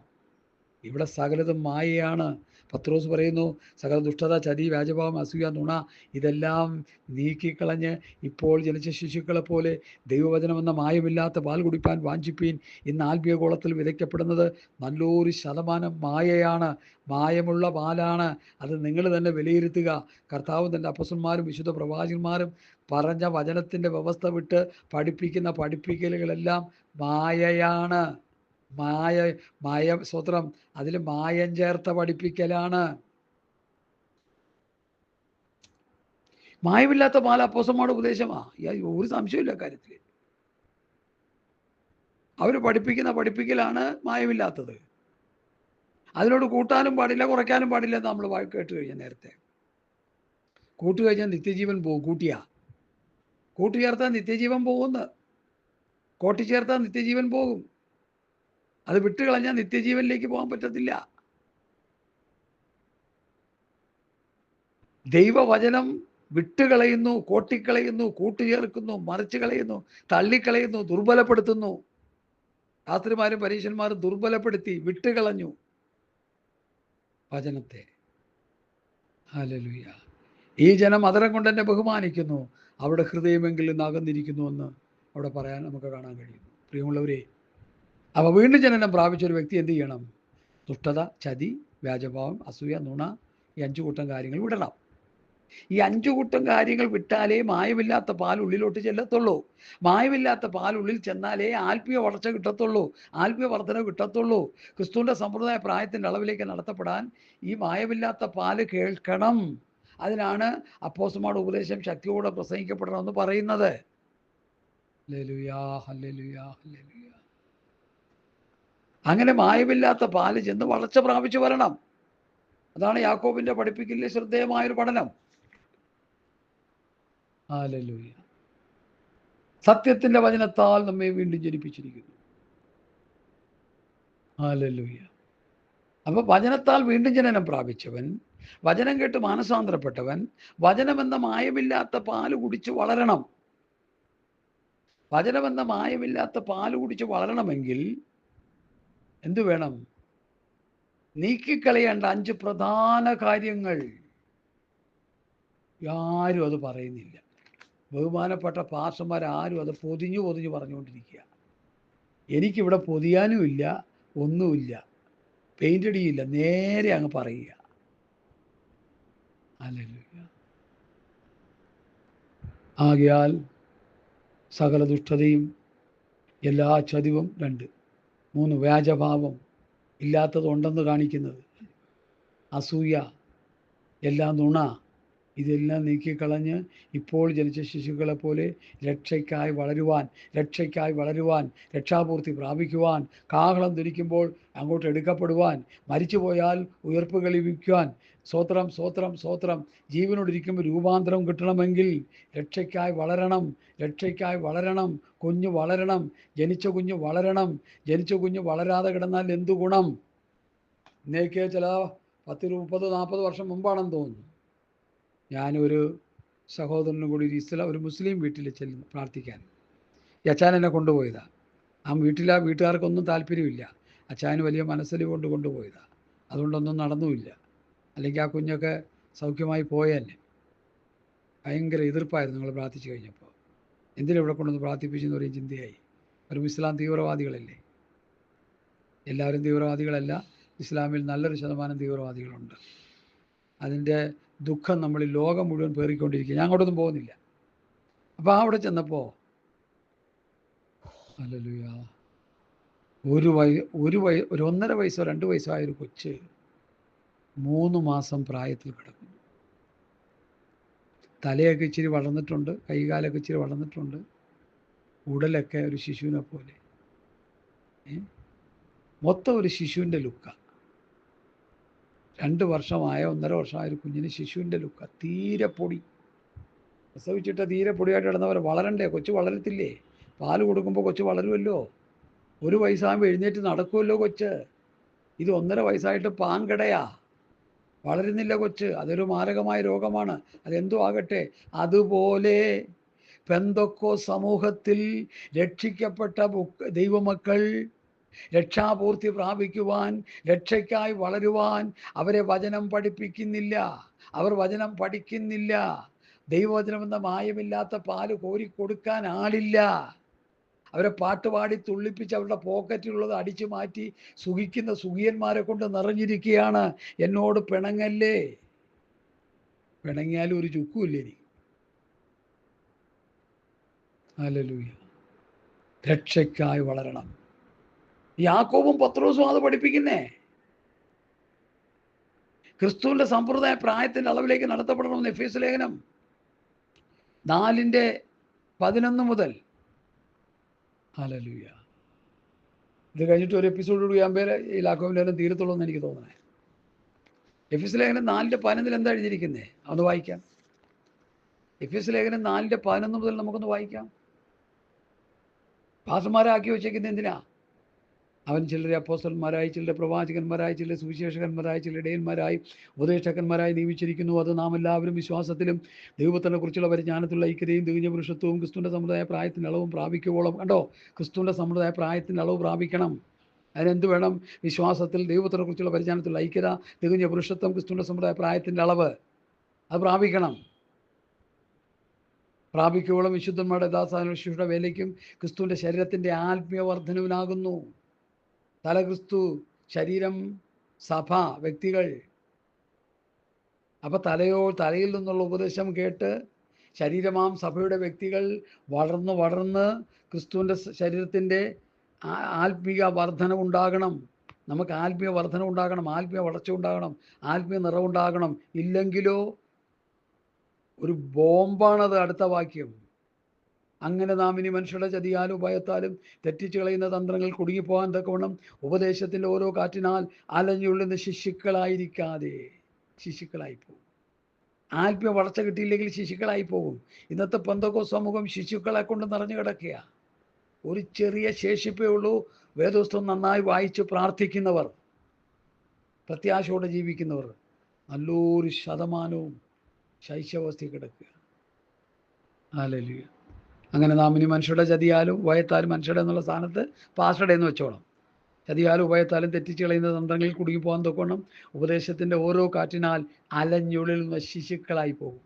ഇവിടെ സകലതും മായയാണ്. പത്രോസ് പറയുന്നു, സകല ദുഷ്ടത, ചതി, വ്യാജഭാവം, അസൂയ, നുണ ഇതെല്ലാം നീക്കിക്കളഞ്ഞ് ഇപ്പോൾ ജനിച്ച ശിശുക്കളെ പോലെ ദൈവവചനമെന്ന മായമില്ലാത്ത പാൽ കുടിപ്പാൻ വാഞ്ചിപ്പീൻ. ഇന്ന് ആത്മീയഗോളത്തിൽ വിതയ്ക്കപ്പെടുന്നത് നല്ലൊരു ശതമാനം മായയാണ്, മായമുള്ള പാലാണ്. അത് നിങ്ങൾ തന്നെ വിലയിരുത്തുക. കർത്താവ് തൻ്റെ അപ്പസ്തലന്മാരും വിശുദ്ധ പ്രവാചകന്മാരും പറഞ്ഞ വചനത്തിൻ്റെ വ്യവസ്ഥ വിട്ട് പഠിപ്പിക്കുന്ന പഠിപ്പിക്കലുകളെല്ലാം മായയാണ്. സ്തോത്രം, അതിൽ മായം ചേർത്ത പഠിപ്പിക്കലാണ്. മായമില്ലാത്ത പാൽ അപ്പോസ്തലന്മാരുടെ ഉപദേശമാണ്. ഒരു സംശയമില്ല കാര്യത്തിൽ. അവർ പഠിപ്പിക്കുന്ന പഠിപ്പിക്കലാണ് മായമില്ലാത്തത്. അതിനോട് കൂട്ടാനും പാടില്ല, കുറയ്ക്കാനും പാടില്ല എന്ന് നമ്മൾ കേട്ട് കഴിഞ്ഞാൽ നേരത്തെ. കൂട്ടു കഴിഞ്ഞാൽ നിത്യജീവൻ പോകും. കൂട്ടി ചേർത്താൽ നിത്യജീവൻ പോകുമെന്ന്. കോട്ടിച്ചേർത്താൽ നിത്യജീവൻ പോകും. അത് വിട്ടുകളഞ്ഞാൽ നിത്യജീവനിലേക്ക് പോകാൻ പറ്റത്തില്ല. ദൈവവചനം വിട്ടുകളയുന്നു, കോട്ടിക്കളയുന്നു, കൂട്ടുചേർക്കുന്നു, മറിച്ച് കളയുന്നു, തള്ളിക്കളയുന്നു, ദുർബലപ്പെടുത്തുന്നു. ശാസ്ത്രിമാരും പരീശന്മാരും ദുർബലപ്പെടുത്തി വിട്ടുകളഞ്ഞു വചനത്തെ. ഹല്ലേലൂയ. ഈ ജനം അതരം കൊണ്ട് എന്നെ ബഹുമാനിക്കുന്നു, അവിടെ ഹൃദയമെങ്കിലും അകന്നിരിക്കുന്നു എന്ന് അവിടെ പറയാൻ നമുക്ക് കാണാൻ കഴിയുന്നു. പ്രിയമുള്ളവരെ, അവ വീണ്ടും ജനനം പ്രാപിച്ചൊരു വ്യക്തി എന്ത് ചെയ്യണം? ദുഷ്ടത, ചതി, വ്യാജഭാവം, അസൂയ, നുണ, ഈ 5 കൂട്ടം കാര്യങ്ങൾ വിടണം. ഈ 5 കൂട്ടം കാര്യങ്ങൾ വിട്ടാലേ മായമില്ലാത്ത പാൽ ഉള്ളിലോട്ട് ചെല്ലത്തുള്ളൂ. മായമില്ലാത്ത പാൽ ഉള്ളിൽ ചെന്നാലേ ആത്മീയ വളർച്ച കിട്ടത്തുള്ളൂ, ആത്മീയ വർധന കിട്ടത്തുള്ളൂ. ക്രിസ്തുവിൻ്റെ സമ്പ്രദായ പ്രായത്തിൻ്റെ അളവിലേക്ക് നടത്തപ്പെടാൻ ഈ മായമില്ലാത്ത പാല് കേൾക്കണം. അതിനാണ് അപ്പോസ്തലന്മാരുടെ ഉപദേശം ശക്തിയോടെ പ്രസംഗിക്കപ്പെടണമെന്ന് പറയുന്നത്. ഹല്ലേലൂയാ, ഹല്ലേലൂയാ, ഹല്ലേലൂയാ. അങ്ങനെ മായമില്ലാത്ത പാല് ചെന്ന് വളർച്ച പ്രാപിച്ചു വരണം. അതാണ് യാക്കോബിന്റെ പഠിപ്പിക്കലിലെ ശ്രദ്ധേയമായൊരു പഠനം. ഹല്ലേലൂയ. സത്യത്തിന്റെ വചനത്താൽ നമ്മെ വീണ്ടും ജനിപ്പിച്ചിരിക്കുന്നു. ഹല്ലേലൂയ. അപ്പൊ വചനത്താൽ വീണ്ടും ജനനം പ്രാപിച്ചവൻ, വചനം കേട്ട് മാനസാന്തരപ്പെട്ടവൻ, വചനമെന്ന മായമില്ലാത്ത പാല് കുടിച്ച് വളരണം. വചനമെന്ന മായമില്ലാത്ത പാല് കുടിച്ച് വളരണമെങ്കിൽ എന്തു വേണം? നീക്കിക്കളയേണ്ട 5 പ്രധാന കാര്യങ്ങൾ. ആരും അത് പറയുന്നില്ല. ബഹുമാനപ്പെട്ട പാസ്റ്റർമാരാരും അത് പൊതിഞ്ഞു പറഞ്ഞുകൊണ്ടിരിക്കുക. എനിക്കിവിടെ പൊതിയാനുമില്ല, ഒന്നുമില്ല, പെയിന്റ് അടിയില്ല, നേരെ അങ്ങ് പറയുക. ഹല്ലേലൂയ. ആകയാൽ സകല ദുഷ്ടതയും എല്ലാ ചതിവും 2, 3 വ്യാജഭാവം, ഇല്ലാത്തതുണ്ടെന്ന് കാണിക്കുന്നത്, അസൂയ, എല്ലാ നുണ, ഇതെല്ലാം നീക്കിക്കളഞ്ഞ് ഇപ്പോൾ ജനിച്ച ശിശുക്കളെ പോലെ രക്ഷയ്ക്കായി വളരുവാൻ, രക്ഷാപൂർത്തി പ്രാപിക്കുവാൻ, കാഹളം ധരിക്കുമ്പോൾ അങ്ങോട്ട് എടുക്കപ്പെടുവാൻ, മരിച്ചുപോയാൽ ഉയർപ്പ് കളിവിക്കുവാൻ, സ്വോത്രം, ജീവനോടിരിക്കുമ്പോൾ രൂപാന്തരം കിട്ടണമെങ്കിൽ രക്ഷയ്ക്കായി വളരണം. കുഞ്ഞ് വളരണം, ജനിച്ച കുഞ്ഞ് വളരണം. ജനിച്ച കുഞ്ഞ് വളരാതെ കിടന്നാൽ എന്തു ഗുണം? ഇന്നേക്ക് ചില 10, 30, 40 വർഷം മുമ്പാണെന്ന് തോന്നുന്നു, ഞാനൊരു സഹോദരനും കൂടി ഒരു മുസ്ലിം വീട്ടിൽ ചെല്ലുന്നു പ്രാർത്ഥിക്കാൻ. ഈ അച്ഛൻ എന്നെ കൊണ്ടുപോയതാണ്. ആ വീട്ടുകാർക്കൊന്നും താല്പര്യമില്ല. അച്ഛന് വലിയ മനസ്സിൽ കൊണ്ടുപോയതാണ്. അതുകൊണ്ടൊന്നും നടന്നുമില്ല. അല്ലെങ്കിൽ ആ കുഞ്ഞൊക്കെ സൗഖ്യമായി പോയെന്നെ. ഭയങ്കര എതിർപ്പായിരുന്നു നിങ്ങൾ പ്രാർത്ഥിച്ചു കഴിഞ്ഞപ്പോൾ. എന്തിനാ ഇവിടെ കൊണ്ടുവന്ന് പ്രാർത്ഥിപ്പിച്ചെന്ന് പറയും ചിന്തയായി. ഒരു ഇസ്ലാം തീവ്രവാദികളല്ലേ? എല്ലാവരും തീവ്രവാദികളല്ല. ഇസ്ലാമിൽ നല്ലൊരു ശതമാനം തീവ്രവാദികളുണ്ട്. അതിൻ്റെ ദുഃഖം നമ്മളിൽ ലോകം മുഴുവൻ പേറിക്കൊണ്ടിരിക്കുക. ഞാൻ അങ്ങോട്ടൊന്നും പോകുന്നില്ല. അപ്പോൾ അവിടെ ചെന്നപ്പോൾ ഹല്ലേലൂയ, ഒരു 1.5 വയസ്സോ 2 വയസ്സോ ആയൊരു കൊച്ച് 3 മാസം പ്രായത്തിൽ കിടക്കുന്നു. തലയൊക്കെ ഇച്ചിരി വളർന്നിട്ടുണ്ട്, കൈകാലൊക്കെ ഇച്ചിരി വളർന്നിട്ടുണ്ട്, ഉടലൊക്കെ ഒരു ശിശുവിനെ പോലെ, മൊത്തം ഒരു ശിശുവിൻ്റെ ലുക്ക. 2 വർഷമായ 1.5 വർഷമായ ഒരു കുഞ്ഞിന് ശിശുവിൻ്റെ ലുക്ക. തീരെ പൊടി, പ്രസവിച്ചിട്ട് തീരെ പൊടിയായിട്ട് കിടന്നവരെ വളരണ്ടേ? കൊച്ചു വളരത്തില്ലേ? പാല് കൊടുക്കുമ്പോൾ കൊച്ചു വളരുമല്ലോ. 1 വയസ്സാകുമ്പോൾ എഴുന്നേറ്റ് നടക്കുമല്ലോ കൊച്ച്. ഇത് 1.5 വയസ്സായിട്ട് പാങ്കടയാ, വളരുന്നില്ല കൊച്ച്. അതൊരു മാരകമായ രോഗമാണ്. അതെന്തോ ആകട്ടെ. അതുപോലെ പെന്തക്കോ സമൂഹത്തിൽ രക്ഷിക്കപ്പെട്ട ദൈവമക്കൾ രക്ഷാപൂർത്തി പ്രാപിക്കുവാൻ, രക്ഷയ്ക്കായി വളരുവാൻ അവരെ വചനം പഠിപ്പിക്കുന്നില്ല. അവർ വചനം പഠിക്കുന്നില്ല. ദൈവവചനമെന്ന മായമില്ലാത്ത പാല് കോരിക്കൊടുക്കാൻ ആളില്ല. അവരെ പാട്ടുപാടി തുള്ളിപ്പിച്ച് അവരുടെ പോക്കറ്റിലുള്ളത് അടിച്ചു മാറ്റി സുഖിക്കുന്ന സുഖിയന്മാരെ കൊണ്ട് നിറഞ്ഞിരിക്കുകയാണ്. എന്നോട് പിണങ്ങല്ലേ. പിണങ്ങിയാലും ഒരു ചുക്കുമില്ല എനിക്ക്. ഹല്ലേലൂയ. രക്ഷയ്ക്കായി വളരണം. യാക്കോബും പത്രോസും അത് പഠിപ്പിക്കുന്നേ. ക്രിസ്തുവിന്റെ സമ്പ്രദായ പ്രായത്തിന്റെ അളവിലേക്ക് നടത്തപ്പെടണമെന്ന് എഫേസ്യ ലേഖനം 4:11 മുതൽ. ഹല്ലേലൂയ. ഇത് കഴിഞ്ഞിട്ട് ഒരു എപ്പിസോഡ് കൂടി ആകുമ്പോൾ ഈ യാക്കോബ് ലേഖനം തീരത്തുള്ളൂ എന്ന് എനിക്ക് തോന്നണേ. എഫേസ്യ ലേഖനം 4:11 എന്താ എഴുതിയിരിക്കുന്നേ? അതൊന്ന് വായിക്കാം. എഫേസ്യ ലേഖനം 4:11 മുതൽ നമുക്കൊന്ന് വായിക്കാം. പാസ്റ്റർമാരാക്കി വെച്ചേക്കുന്നത് എന്തിനാ? അവൻ ചിലരെ അപ്പോസ്തലന്മാരായി, ചിലരെ പ്രവാചകന്മാരായി, ചിലരെ സുവിശേഷകന്മാരായി, ചിലരെ ഇടയന്മാരായി, ഉപദേഷ്ടകന്മാരായി നിയമിച്ചിരിക്കുന്നു. അത് നാം എല്ലാവരും വിശ്വാസത്തിലും ദൈവത്തിനെ കുറിച്ചുള്ള പരിജ്ഞാനത്തിലുള്ള ഐക്യതയും തികഞ്ഞ പുരുഷത്വവും ക്രിസ്തുവിന്റെ സമുദായ പ്രായത്തിൻ്റെ അളവും പ്രാപിക്കുവോളം. കണ്ടോ, ക്രിസ്തുവിന്റെ സമുദായ പ്രായത്തിൻ്റെ അളവ് പ്രാപിക്കണം. അതിനെന്ത് വേണം? വിശ്വാസത്തിൽ ദൈവത്തിനെ കുറിച്ചുള്ള പരിജ്ഞാനത്തിലുള്ള ഐക്യത, തികഞ്ഞ പുരുഷത്വം, ക്രിസ്തുവിന്റെ സമുദായ പ്രായത്തിൻ്റെ അളവ്, അത് പ്രാപിക്കണം. പ്രാപിക്കുവോളം വിശുദ്ധന്മാരുടെ ദാസാനുഷ്ഠയുടെ വേലയ്ക്കും ക്രിസ്തുവിന്റെ ശരീരത്തിന്റെ ആത്മീയ വർധനവിനാകുന്നു. തല ക്രിസ്തു, ശരീരം സഭ, വ്യക്തികൾ. അപ്പൊ തലയിൽ നിന്നുള്ള ഉപദേശം കേട്ട് ശരീരമാം സഭയുടെ വ്യക്തികൾ വളർന്ന് ക്രിസ്തുവിന്റെ ശരീരത്തിന്റെ ആത്മീയ വർധന ഉണ്ടാകണം. നമുക്ക് ആത്മീയ വർധന ഉണ്ടാകണം, ആത്മീയ വളർച്ച ഉണ്ടാകണം, ആത്മീയ നിറവുണ്ടാകണം. ഇല്ലെങ്കിലോ ഒരു ബോംബാണത് അടുത്ത വാക്യം. അങ്ങനെ നാം ഇനി മനുഷ്യരുടെ ചതിയാലും ഭയത്താലും തെറ്റിച്ചു കളയുന്ന തന്ത്രങ്ങൾ കുടുങ്ങിപ്പോകാൻ തക്കവണ്ണം ഉപദേശത്തിന്റെ ഓരോ കാറ്റിനാൽ അലഞ്ഞുള്ളുന്ന ശിശുക്കളായി പോകും. ആത്മീയ വളർച്ച കിട്ടിയില്ലെങ്കിൽ ശിശുക്കളായി പോകും. ഇന്നത്തെ പെന്തക്കോസ്ത് സമൂഹം ശിശുക്കളെ കൊണ്ട് നിറഞ്ഞു കിടക്കുക. ഒരു ചെറിയ ശേഷിപ്പേ ഉള്ളൂ വേദോസ്തം നന്നായി വായിച്ച് പ്രാർത്ഥിക്കുന്നവർ. പ്രത്യാശയോടെ ജീവിക്കുന്നവർ നല്ലൊരു ശതമാനവും ശൈശവാവസ്ഥയിൽ കിടക്കുക. ഹല്ലേലൂയ. അങ്ങനെ നാം ഇനി മനുഷ്യരുടെ ചതിയാലും ഉഭയത്താലും മനുഷ്യരുടെ എന്നുള്ള സ്ഥാനത്ത് പാസ്റ്ററുടെ എന്ന് വെച്ചോണം. ചതിയാലും ഉഭയത്താലും തെറ്റിച്ച് കളയുന്ന തന്ത്രങ്ങളിൽ കുടുങ്ങിപ്പോകാൻ തൊക്കണം ഉപദേശത്തിൻ്റെ ഓരോ കാറ്റിനാൽ അലഞ്ഞുള്ളുന്ന ശിശുക്കളായി പോകും.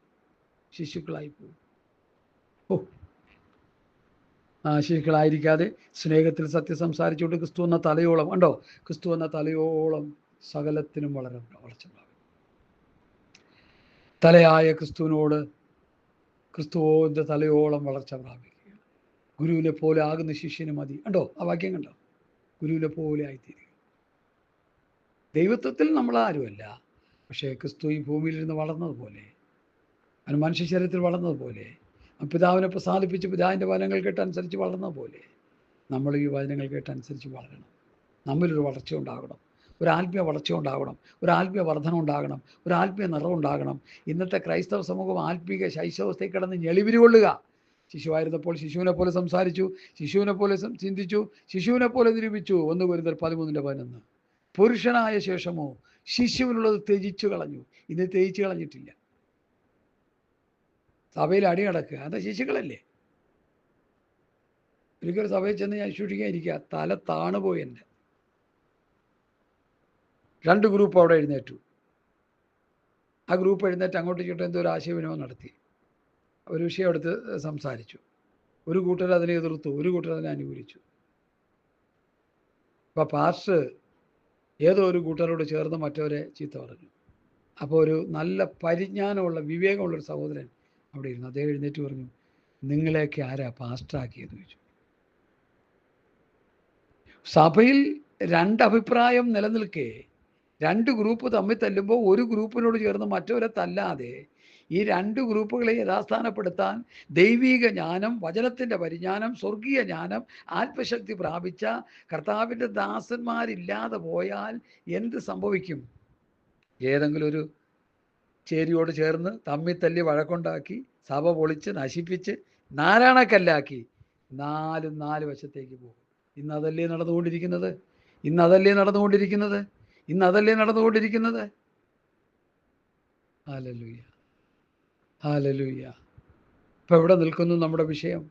ശിശുക്കളായിരിക്കാതെ സ്നേഹത്തിൽ സത്യം സംസാരിച്ചുകൊണ്ട് ക്രിസ്തു എന്ന തലയോളം ഉണ്ടോ, ക്രിസ്തു എന്ന തലയോളം സകലത്തിനും വളരെ വളർച്ച പ്രാപിക്കും. തലയായ ക്രിസ്തുവിനോട് ക്രിസ്തുവിൻ്റെ തലയോളം വളർച്ച പ്രാപിക്കുക. ഗുരുവിനെ പോലെ ആകുന്ന ശിഷ്യന് മതി. കണ്ടോ ആ വാക്യം കണ്ടോ? ഗുരുവിനെ പോലെ ആയിത്തീരുക. ദൈവത്വത്തിൽ നമ്മൾ ആരുമല്ല, പക്ഷേ ക്രിസ്തു ഈ ഭൂമിയിലിരുന്ന് വളർന്നതുപോലെ, അവൻ മനുഷ്യ ശരീരത്തിൽ വളർന്നതുപോലെ, പിതാവിനെ പ്രസാദിപ്പിച്ച് പിതാവിൻ്റെ വചനങ്ങൾ കേട്ടനുസരിച്ച് വളർന്നതുപോലെ നമ്മൾ ഈ വചനങ്ങൾ കേട്ടനുസരിച്ച് വളരണം. നമ്മിലൊരു വളർച്ച ഉണ്ടാകണം, ഒരു ആത്മീയ വളർച്ച ഉണ്ടാകണം, ഒരു ആത്മീയ വർധന ഉണ്ടാകണം, ഒരു ആത്മീയ നിറവ് ഉണ്ടാകണം. ഇന്നത്തെ ക്രൈസ്തവ സമൂഹം ആത്മീയ ശൈശവസ്ഥയിൽ കിടന്ന് ഞെളിവിരികൊള്ളുക. ശിശുവായിരുന്നപ്പോൾ ശിശുവിനെ പോലെ സംസാരിച്ചു, ശിശുവിനെ പോലെ ചിന്തിച്ചു, ശിശുവിനെ പോലെ നിരൂപിച്ചു. 1 കൊരിന്ത്യർ 13:11. പുരുഷനായ ശേഷമോ ശിശുവിനുള്ളത് ത്യജിച്ചു കളഞ്ഞു. ഇന്ന് ത്യജിച്ചു കളഞ്ഞിട്ടില്ല. സഭയിൽ അടി നടക്കുക, അത് ശിശുക്കളല്ലേ. ഒരിക്കലും സഭയിൽ ചെന്ന് ഞാൻ ശുശ്രൂഷിക്കാനിരിക്കുക, തല താണുപോയി. എൻ്റെ 2 ഗ്രൂപ്പ് അവിടെ എഴുന്നേറ്റു. ആ ഗ്രൂപ്പ് എഴുന്നേറ്റ് അങ്ങോട്ടും ഇങ്ങോട്ടും എന്തോ ഒരു ആശയവിനിമയം നടത്തി, ഒരു വിഷയം എടുത്ത് സംസാരിച്ചു. ഒരു കൂട്ടർ അതിനെ എതിർത്തു, ഒരു കൂട്ടർ അതിനെ അനുകൂലിച്ചു. അപ്പോൾ പാസ്റ്റർ ഏതോ ഒരു കൂട്ടരോട് ചേർന്ന് മറ്റവരെ ചീത്ത പറഞ്ഞു. അപ്പോൾ ഒരു നല്ല പരിജ്ഞാനമുള്ള വിവേകമുള്ളൊരു സഹോദരൻ അവിടെ ഇരുന്നു. അദ്ദേഹം എഴുന്നേറ്റ് പറഞ്ഞു, നിങ്ങളെയൊക്കെ ആരാ പാസ്റ്ററാക്കിയെന്ന് ചോദിച്ചു. സഭയിൽ 2 അഭിപ്രായം നിലനിൽക്കെ 2 ഗ്രൂപ്പ് തമ്മിൽ തല്ലുമ്പോൾ ഒരു ഗ്രൂപ്പിനോട് ചേർന്ന് മറ്റവരെ തല്ലാതെ ഈ 2 ഗ്രൂപ്പുകളെ യഥാസ്ഥാനപ്പെടുത്താൻ ദൈവിക ജ്ഞാനം, വചനത്തിൻ്റെ പരിജ്ഞാനം, സ്വർഗീയ ജ്ഞാനം, ആത്മശക്തി പ്രാപിച്ച കർത്താവിൻ്റെ ദാസന്മാരില്ലാതെ പോയാൽ എന്ത് സംഭവിക്കും? ഏതെങ്കിലും ഒരു ചേരിയോട് ചേർന്ന് തമ്മിൽ തല്ലി വഴക്കുണ്ടാക്കി സഭ പൊളിച്ച് നശിപ്പിച്ച് നാരായണക്കല്ലാക്കി 4 വശത്തേക്ക് പോകും. ഇന്നതല്ലേ നടന്നുകൊണ്ടിരിക്കുന്നത്? Hallelujah, hallelujah. ഇപ്പം എവിടെ നിൽക്കുന്നു നമ്മുടെ വിഷയം?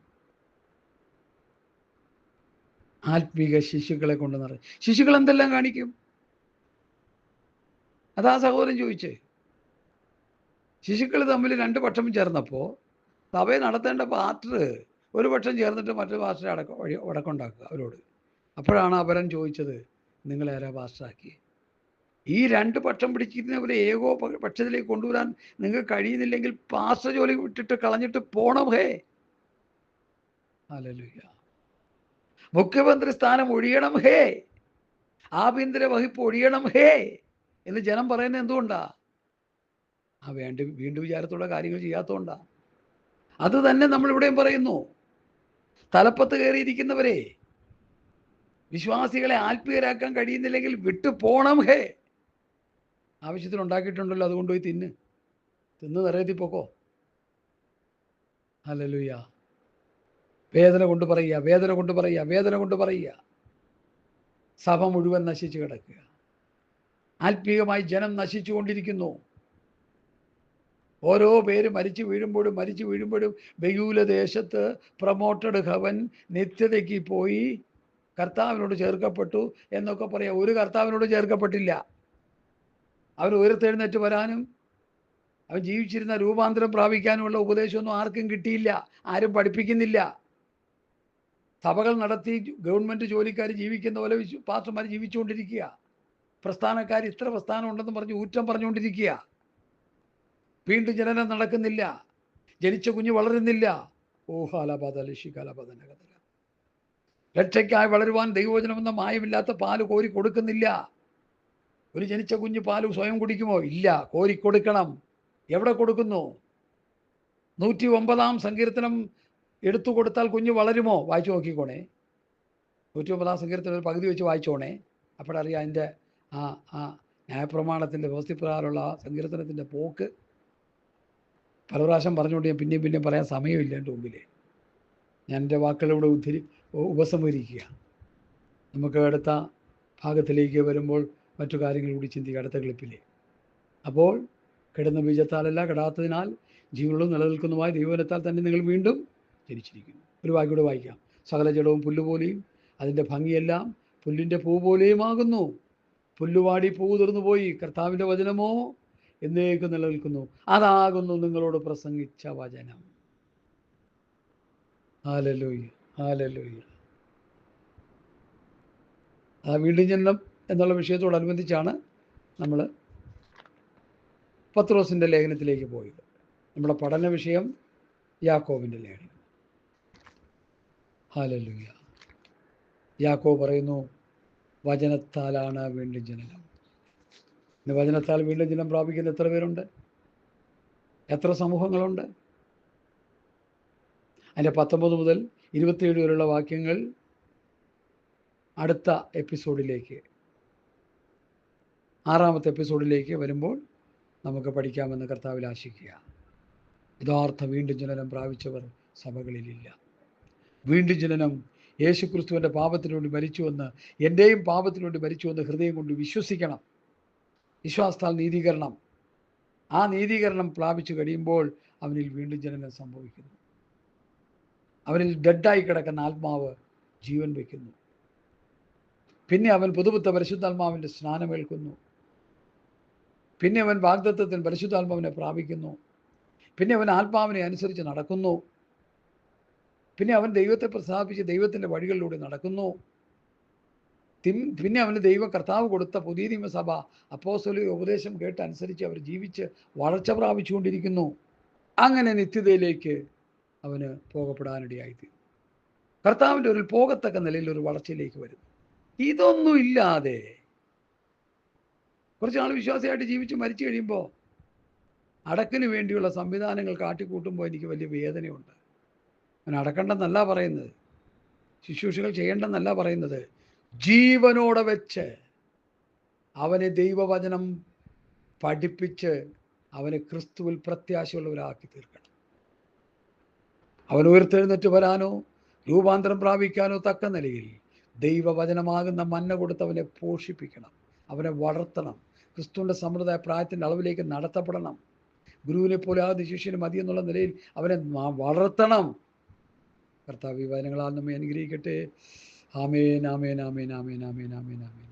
ആത്മീക ശിശുക്കളെ കൊണ്ട് നിറഞ്ഞു. ശിശുക്കൾ എന്തെല്ലാം കാണിക്കും? അതാ സഹോദരൻ ചോദിച്ചേ. ശിശുക്കൾ തമ്മിൽ 2 പക്ഷം ചേർന്നപ്പോൾ സഭയെ നടത്തേണ്ട പാസ്റ്റർ ഒരു പക്ഷം ചേർന്നിട്ട് മറ്റൊരു പാസ്റ്ററെ വടക്കുണ്ടാക്കുക അവരോട്. അപ്പോഴാണ് അവരൻ ചോദിച്ചത്, നിങ്ങളാരാ പാസ്റ്ററാക്കി? ഈ 2 പക്ഷം പിടിക്കുന്നവരെ ഏകോ പക്ഷത്തിലേക്ക് കൊണ്ടുവരാൻ നിങ്ങൾക്ക് കഴിയുന്നില്ലെങ്കിൽ പാസ്റ്റർ ജോലി വിട്ടിട്ട് കളഞ്ഞിട്ട് പോണം. ഹേ, ഹല്ലേലൂയ. മുഖ്യമന്ത്രി സ്ഥാനം ഒഴിയണം. ഹേ, ആഭ്യന്തര വകുപ്പ് ഒഴിയണം. ഹേ എന്ന് ജനം പറയുന്നത് എന്തുകൊണ്ടാ? വീണ്ടും വിചാരത്തോടെ കാര്യങ്ങൾ ചെയ്യാത്തതുകൊണ്ടാ. അത് തന്നെ നമ്മളിവിടെയും പറയുന്നു. തലപ്പത്ത് കയറിയിരിക്കുന്നവരെ വിശ്വാസികളെ ആത്മീയരാക്കാൻ കഴിയുന്നില്ലെങ്കിൽ വിട്ടു പോണം. ഹേ, ആവശ്യത്തിന് ഉണ്ടാക്കിയിട്ടുണ്ടല്ലോ, അതുകൊണ്ട് പോയി തിന്ന് നിറയത്തി പോക്കോ. ഹല്ലേലൂയ. വേദന കൊണ്ട് പറയുക. സഭ മുഴുവൻ നശിച്ചു കിടക്കുക. ആത്മീയമായി ജനം നശിച്ചു കൊണ്ടിരിക്കുന്നു. ഓരോ പേര് മരിച്ചു വീഴുമ്പോഴും ബെയൂല ദേശത്ത് പ്രൊമോട്ടഡ് ഹവൻ നിത്യതയ്ക്ക് പോയി കർത്താവിനോട് ചേർക്കപ്പെട്ടു എന്നൊക്കെ പറയാം. ഒരു കർത്താവിനോട് ചേർക്കപ്പെട്ടില്ല. അവൻ ഉയർത്തെഴുന്നേറ്റ് വരാനും അവൻ ജീവിച്ചിരുന്ന രൂപാന്തരം പ്രാപിക്കാനുമുള്ള ഉപദേശമൊന്നും ആർക്കും കിട്ടിയില്ല. ആരും പഠിപ്പിക്കുന്നില്ല. സഭകൾ നടത്തി ഗവൺമെൻറ് ജോലിക്കാർ ജീവിക്കുന്ന പോലെ പാസ്റ്റർമാർ ജീവിച്ചുകൊണ്ടിരിക്കുക. പ്രസ്ഥാനക്കാർ ഇത്ര പ്രസ്ഥാനം ഉണ്ടെന്ന് പറഞ്ഞ് ഊറ്റം പറഞ്ഞുകൊണ്ടിരിക്കുക. വീണ്ടും ജനനം നടക്കുന്നില്ല. ജനിച്ച കുഞ്ഞ് വളരുന്നില്ല. രക്ഷയ്ക്കായി വളരുവാൻ ദൈവവചനമെന്ന മായമില്ലാത്ത പാല് കോരി കൊടുക്കുന്നില്ല. ഒരു ജനിച്ച കുഞ്ഞ് പാല് സ്വയം കുടിക്കുമോ? ഇല്ല, കോരി കൊടുക്കണം. എവിടെ കൊടുക്കുന്നു? 109 സങ്കീർത്തനം എടുത്തു കൊടുത്താൽ കുഞ്ഞ് വളരുമോ? വായിച്ചു നോക്കിക്കോണേ. 109 സങ്കീർത്തനം ഒരു പകുതി വെച്ച് വായിച്ചോണേ. അപ്പോഴറിയാം അതിൻ്റെ ആ ന്യായപ്രമാണത്തിൻ്റെ വ്യവസ്ഥപ്രകാരമുള്ള ആ സങ്കീർത്തനത്തിൻ്റെ പോക്ക്. പല പ്രാവശ്യം പറഞ്ഞുകൊണ്ട് ഞാൻ പിന്നെയും പറയാൻ സമയമില്ല എൻ്റെ മുമ്പിൽ. ഞാൻ എൻ്റെ വാക്കുകളിലൂടെ ഉപസംഹരിക്കുക. നമുക്ക് അടുത്ത ഭാഗത്തിലേക്ക് വരുമ്പോൾ മറ്റു കാര്യങ്ങൾ കൂടി ചിന്തിക്കുക അടുത്ത ക്ലിപ്പിലെ. അപ്പോൾ കിടന്ന ബീജത്താലല്ല, കിടാത്തതിനാൽ ജീവനുള്ളതും നിലനിൽക്കുന്നതുമായ ദൈവവചനത്താൽ തന്നെ നിങ്ങൾ വീണ്ടും ജനിച്ചിരിക്കുന്നു. ഒരു വാക്യൂടെ വായിക്കാം. സകല ജഡവും പുല്ലുപോലെയും അതിൻ്റെ ഭംഗിയെല്ലാം പുല്ലിൻ്റെ പൂ പോലെയുമാകുന്നു. പുല്ലുവാടി പൂ തീർന്നു പോയി, കർത്താവിൻ്റെ വചനമോ എന്നേക്കും നിലനിൽക്കുന്നു. അതാകുന്നു നിങ്ങളോട് പ്രസംഗിച്ച വചനം. Hallelujah, hallelujah. ആ വീണ്ടും ജനനം എന്നുള്ള വിഷയത്തോടനുബന്ധിച്ചാണ് നമ്മൾ പത്രോസിൻ്റെ ലേഖനത്തിലേക്ക് പോയത്. നമ്മുടെ പഠന വിഷയം യാക്കോബിൻ്റെ ലേഖനം. ഹല്ലേലൂയ. യാക്കോബ് പറയുന്നു, വചനത്താലാണ് വീണ്ടും ജനനം. ഇന്ന് വചനത്താൽ വീണ്ടും ജനം പ്രാപിക്കുന്ന എത്ര പേരുണ്ട്? എത്ര സമൂഹങ്ങളുണ്ട്? അതിൻ്റെ 19 മുതൽ 27 വരെയുള്ള വാക്യങ്ങൾ അടുത്ത എപ്പിസോഡിലേക്ക്, 6ാമത്തെ എപ്പിസോഡിലേക്ക് വരുമ്പോൾ നമുക്ക് പഠിക്കാമെന്ന് കർത്താവിൽ ആശിക്കുക. യഥാർത്ഥ വീണ്ടും ജനനം പ്രാപിച്ചവർ സഭകളിലില്ല. വീണ്ടും ജനനം യേശുക്രിസ്തുവിൻ്റെ പാപത്തിനു വേണ്ടി മരിച്ചുവെന്ന്, എൻ്റെയും പാപത്തിനു വേണ്ടി മരിച്ചുവെന്ന് ഹൃദയം കൊണ്ട് വിശ്വസിക്കണം. വിശ്വാസത്താൽ നീതീകരണം. ആ നീതീകരണം പ്രാപിച്ചു കഴിയുമ്പോൾ അവനിൽ വീണ്ടും ജനനം സംഭവിക്കുന്നു. അവനിൽ ഡെഡായി കിടക്കുന്ന ആത്മാവ് ജീവൻ വയ്ക്കുന്നു. പിന്നെ അവൻ പുതുപുത്ത പരിശുദ്ധാത്മാവിൻ്റെ സ്നാനമേൽക്കുന്നു. പിന്നെ അവൻ വാഗ്ദത്തത്തിന് പരിശുദ്ധാത്മാവിനെ പ്രാപിക്കുന്നു. പിന്നെ അവൻ ആത്മാവിനെ അനുസരിച്ച് നടക്കുന്നു. പിന്നെ അവൻ ദൈവത്തെ പ്രസാദിപ്പിച്ച് ദൈവത്തിൻ്റെ വഴികളിലൂടെ നടക്കുന്നു. പിന്നെ അവന് കർത്താവ് കൊടുത്ത പുതിയ നിയമസഭ അപ്പോസ്തലിക ഉപദേശം കേട്ട് അനുസരിച്ച് അവർ ജീവിച്ച് വളർച്ച പ്രാപിച്ചുകൊണ്ടിരിക്കുന്നു. അങ്ങനെ നിത്യതയിലേക്ക് അവന് പോകപ്പെടാനിടയായിത്തീരും. കർത്താവിൻ്റെ ഒരു പോകത്തക്ക നിലയിൽ ഒരു വളർച്ചയിലേക്ക് വരുന്നു. ഇതൊന്നും ഇല്ലാതെ കുറച്ച് നാൾ വിശ്വാസിയായിട്ട് ജീവിച്ച് മരിച്ചു കഴിയുമ്പോൾ അടക്കിന് വേണ്ടിയുള്ള സംവിധാനങ്ങൾ കാട്ടിക്കൂട്ടുമ്പോൾ എനിക്ക് വലിയ വേദനയുണ്ട്. അവൻ അടക്കണ്ടെന്നല്ല പറയുന്നത്, ശുശ്രൂഷകൾ ചെയ്യേണ്ടെന്നല്ല പറയുന്നത്. ജീവനോടെ വെച്ച് അവനെ ദൈവവചനം പഠിപ്പിച്ച് അവനെ ക്രിസ്തുവിൽ പ്രത്യാശയുള്ളവരാക്കി തീർക്കണം. അവൻ ഉയർത്തെഴുന്നേറ്റ് വരാനോ രൂപാന്തരം പ്രാപിക്കാനോ തക്ക നിലയിൽ ദൈവവചനമാകുന്ന മന്ന കൊടുത്ത് അവനെ പോഷിപ്പിക്കണം, അവനെ വളർത്തണം. ക്രിസ്തുവിൻ്റെ സമൃദ്ധ പ്രായത്തിൻ്റെ അളവിലേക്ക് നടത്തപ്പെടണം. ഗുരുവിനെ പോലെ ആദ്യ ശിഷ്യന് മതി എന്നുള്ള നിലയിൽ അവനെ വളർത്തണം. കർത്താവ് ഈ വചനങ്ങളാൽ നമ്മെ അനുഗ്രഹിക്കട്ടെ. ആമേൻ, ആമേൻ, ആമേൻ, ആമേൻ, ആമേൻ, ആമേൻ, ആമേൻ.